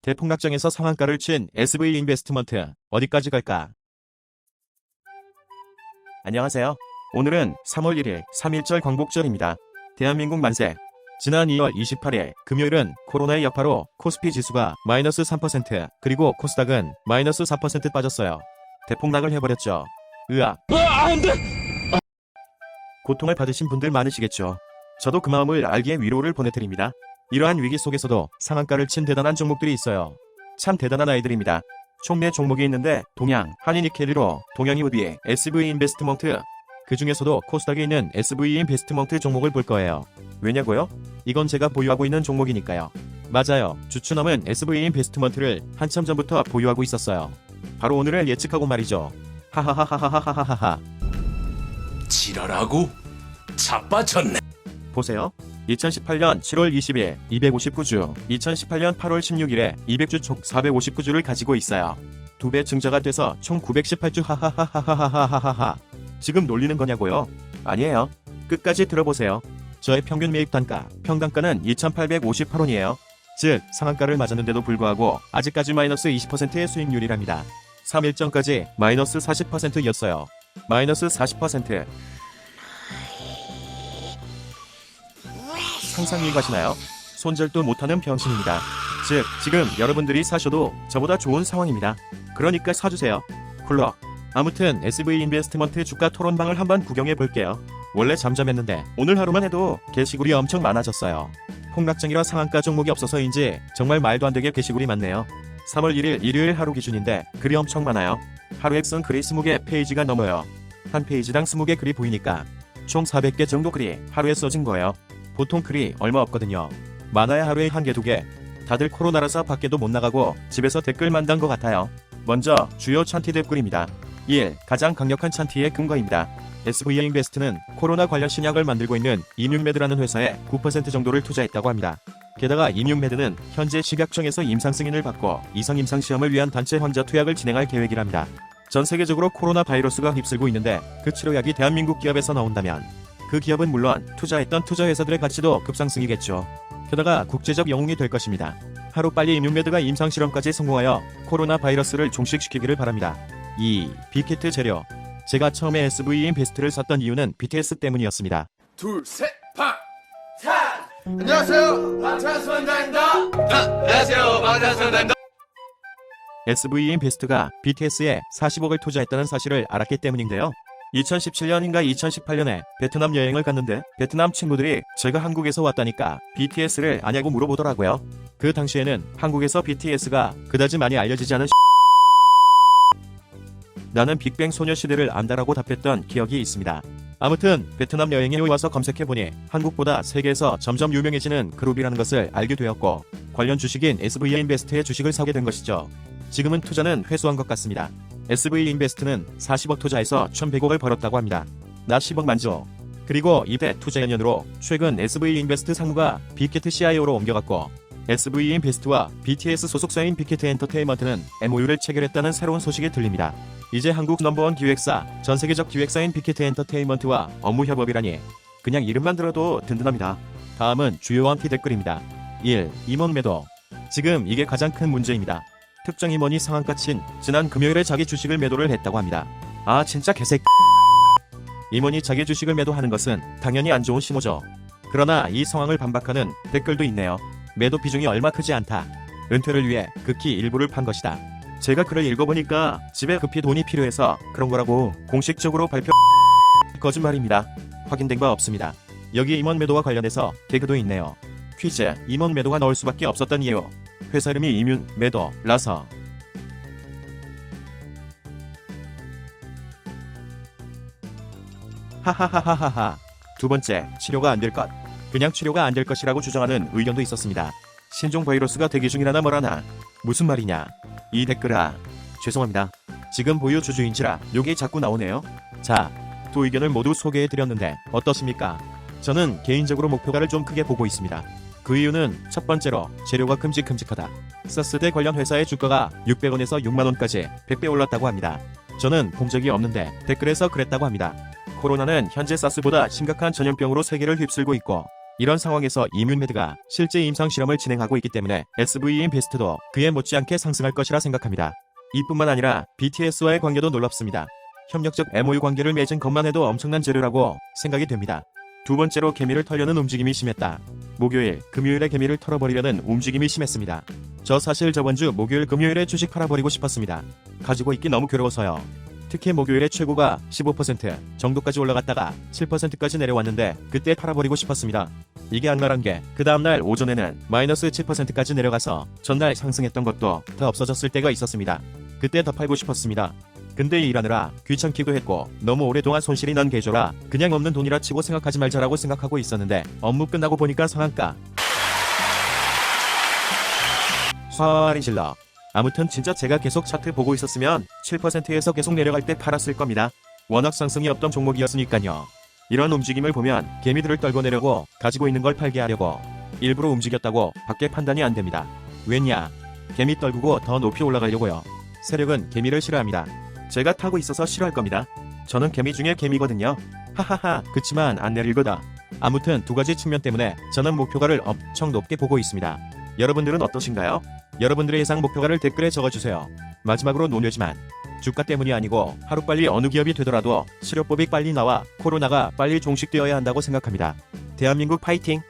대폭락장에서 상한가를 친 SV 인베스트먼트 어디까지 갈까? 안녕하세요. 오늘은 3월 1일 3.1절 광복절입니다. 대한민국 만세. 지난 2월 28일 금요일은 코로나의 여파로 코스피 지수가 마이너스 3% 그리고 코스닥은 마이너스 4% 빠졌어요. 대폭락을 해버렸죠. 으악. 안돼. 고통을 받으신 분들 많으시겠죠. 저도 그 마음을 알기에 위로를 보내드립니다. 이러한 위기 속에서도 상한가를 친 대단한 종목들이 있어요. 참 대단한 아이들입니다. 총 4종목이 있는데 동양, 한이니켈리로, 동양이우비, SV 인베스트먼트, 그 중에서도 코스닥에 있는 SV 인베스트먼트 종목을 볼 거예요. 왜냐고요? 이건 제가 보유하고 있는 종목이니까요. 맞아요. 주추남은 SV 인베스트먼트를 한참 전부터 보유하고 있었어요. 바로 오늘을 예측하고 말이죠. 하하하하하하하하. 지랄하고 자빠졌네. 보세요. 2018년 7월 20일 259주, 2018년 8월 16일에 200주 총 459주를 가지고 있어요. 2배 증자가 돼서 총 918주 하하하하하하하하. 지금 놀리는 거냐고요? 아니에요. 끝까지 들어보세요. 저의 평균 매입 단가, 평단가는 2,858원이에요. 즉 상한가를 맞았는데도 불구하고 아직까지 마이너스 20%의 수익률이랍니다. 3일 전까지 마이너스 40%였어요. 마이너스 40%. 상상이 가시나요? 손절도 못하는 병신입니다. 즉 지금 여러분들이 사셔도 저보다 좋은 상황입니다. 그러니까 사주세요. 쿨러. 아무튼 SV 인베스트먼트 주가 토론방을 한번 구경해 볼게요. 원래 잠잠했는데 오늘 하루만 해도 게시글이 엄청 많아졌어요. 폭락장이라 상한가 종목이 없어서인지 정말 말도 안 되게 게시글이 많네요. 3월 1일 일요일 하루 기준인데 글이 엄청 많아요. 하루에 쓴 글이 20개 페이지가 넘어요. 한 페이지당 20개 글이 보이니까 총 400개 정도 글이 하루에 써진 거예요. 보통 글이 얼마 없거든요. 많아야 하루에 1개, 2개. 다들 코로나라서 밖에도 못 나가고 집에서 댓글만 단 것 같아요. 먼저 주요 찬티 댓글입니다. 1. 가장 강력한 찬티의 근거입니다. SV 인베스트는 코로나 관련 신약을 만들고 있는 임육메드라는 회사에 9% 정도를 투자했다고 합니다. 게다가 임육메드는 현재 식약청에서 임상 승인을 받고 이상 임상 시험을 위한 단체 환자 투약을 진행할 계획이랍니다. 전 세계적으로 코로나 바이러스가 휩쓸고 있는데 그 치료약이 대한민국 기업에서 나온다면 그 기업은 물론 투자했던 투자회사들의 가치도 급상승이겠죠. 게다가 국제적 영웅이 될 것입니다. 하루빨리 임육메드가 임상실험까지 성공하여 코로나 바이러스를 종식시키기를 바랍니다. 2. 빅히트 재료. 제가 처음에 SV 인베스트를 샀던 이유는 BTS 때문이었습니다. 둘, 셋, 팡! 타! 안녕하세요, 방탄소년단입니다. 안녕하세요, 방탄소년단입니다. SV 인베스트가 BTS에 40억을 투자했다는 사실을 알았기 때문인데요. 2017년인가 2018년에 베트남 여행을 갔는데 베트남 친구들이 제가 한국에서 왔다니까 BTS를 아냐고 물어보더라고요. 그 당시에는 한국에서 BTS가 그다지 많이 알려지지 않은 나는 빅뱅 소녀시대를 안다라고 답했던 기억이 있습니다. 아무튼 베트남 여행에 와서 검색해보니 한국보다 세계에서 점점 유명해지는 그룹이라는 것을 알게 되었고 관련 주식인 SV 인베스트의 주식을 사게 된 것이죠. 지금은 투자는 회수한 것 같습니다. SV 인베스트는 40억 투자해서 1,100억을 벌었다고 합니다. 나 10억 만죠. 그리고 이때 투자 연연으로 최근 SV 인베스트 상무가 빅히트 CIO로 옮겨갔고 SV 인베스트와 BTS 소속사인 빅히트 엔터테인먼트는 MOU를 체결했다는 새로운 소식이 들립니다. 이제 한국 넘버원 기획사, 전 세계적 기획사인 빅히트 엔터테인먼트와 업무 협업이라니 그냥 이름만 들어도 든든합니다. 다음은 주요 한티 댓글입니다. 1. 임원 매도. 지금 이게 가장 큰 문제입니다. 특정 임원이 상한가 친 지난 금요일에 자기 주식을 매도를 했다고 합니다. 아 진짜 개새끼. 임원이 자기 주식을 매도하는 것은 당연히 안 좋은 신호죠. 그러나 이 상황을 반박하는 댓글도 있네요. 매도 비중이 얼마 크지 않다. 은퇴를 위해 극히 일부를 판 것이다. 제가 글을 읽어보니까 집에 급히 돈이 필요해서 그런 거라고 공식적으로 발표. 거짓말입니다. 확인된 바 없습니다. 여기 임원 매도와 관련해서 개그도 있네요. 퀴즈. 임원 매도가 나올 수밖에 없었던 이유. 회사 이름이 임윤 매도라서. 하하하하하하. 두 번째, 치료가 안 될 것. 그냥 치료가 안 될 것이라고 주장하는 의견도 있었습니다. 신종 바이러스가 대기 중이라나 뭐라나. 무슨 말이냐. 이 댓글아. 죄송합니다. 지금 보유 주주인지라 욕이 자꾸 나오네요. 자, 두 의견을 모두 소개해드렸는데 어떻습니까? 저는 개인적으로 목표가를 좀 크게 보고 있습니다. 그 이유는 첫 번째로 재료가 큼직큼직하다. 사스대 관련 회사의 주가가 600원에서 6만원까지 100배 올랐다고 합니다. 저는 본 적이 없는데 댓글에서 그랬다고 합니다. 코로나는 현재 사스보다 심각한 전염병으로 세계를 휩쓸고 있고 이런 상황에서 이뮨메드가 실제 임상 실험을 진행하고 있기 때문에 SV인베스트도 그에 못지않게 상승할 것이라 생각합니다. 이뿐만 아니라 BTS와의 관계도 놀랍습니다. 협력적 MOU 관계를 맺은 것만 해도 엄청난 재료라고 생각이 됩니다. 두 번째로 개미를 털려는 움직임이 심했다. 목요일, 금요일에 개미를 털어버리려는 움직임이 심했습니다. 저 사실 저번주 목요일, 금요일에 주식 팔아버리고 싶었습니다. 가지고 있기 너무 괴로워서요. 특히 목요일에 최고가 15% 정도까지 올라갔다가 7%까지 내려왔는데 그때 팔아버리고 싶었습니다. 이게 악랄한 게 그 다음날 오전에는 마이너스 7%까지 내려가서 전날 상승했던 것도 다 없어졌을 때가 있었습니다. 그때 더 팔고 싶었습니다. 근데 일하느라 귀찮기도 했고 너무 오랫동안 손실이 난 계좌라 그냥 없는 돈이라 치고 생각하지 말자라고 생각하고 있었는데 업무 끝나고 보니까 상한가 화리 질러. 아무튼 진짜 제가 계속 차트 보고 있었으면 7%에서 계속 내려갈 때 팔았을 겁니다. 워낙 상승이 없던 종목이었으니까요. 이런 움직임을 보면 개미들을 떨고 내려고 가지고 있는 걸 팔게 하려고 일부러 움직였다고 밖에 판단이 안 됩니다. 왜냐? 개미 떨구고 더 높이 올라가려고요. 세력은 개미를 싫어합니다. 제가 타고 있어서 싫어할 겁니다. 저는 개미 중에 개미거든요. 하하하. 그치만 안 내릴 거다. 아무튼 두 가지 측면 때문에 저는 목표가를 엄청 높게 보고 있습니다. 여러분들은 어떠신가요? 여러분들의 예상 목표가를 댓글에 적어주세요. 마지막으로 논외지만 주가 때문이 아니고 하루빨리 어느 기업이 되더라도 치료법이 빨리 나와 코로나가 빨리 종식되어야 한다고 생각합니다. 대한민국 파이팅!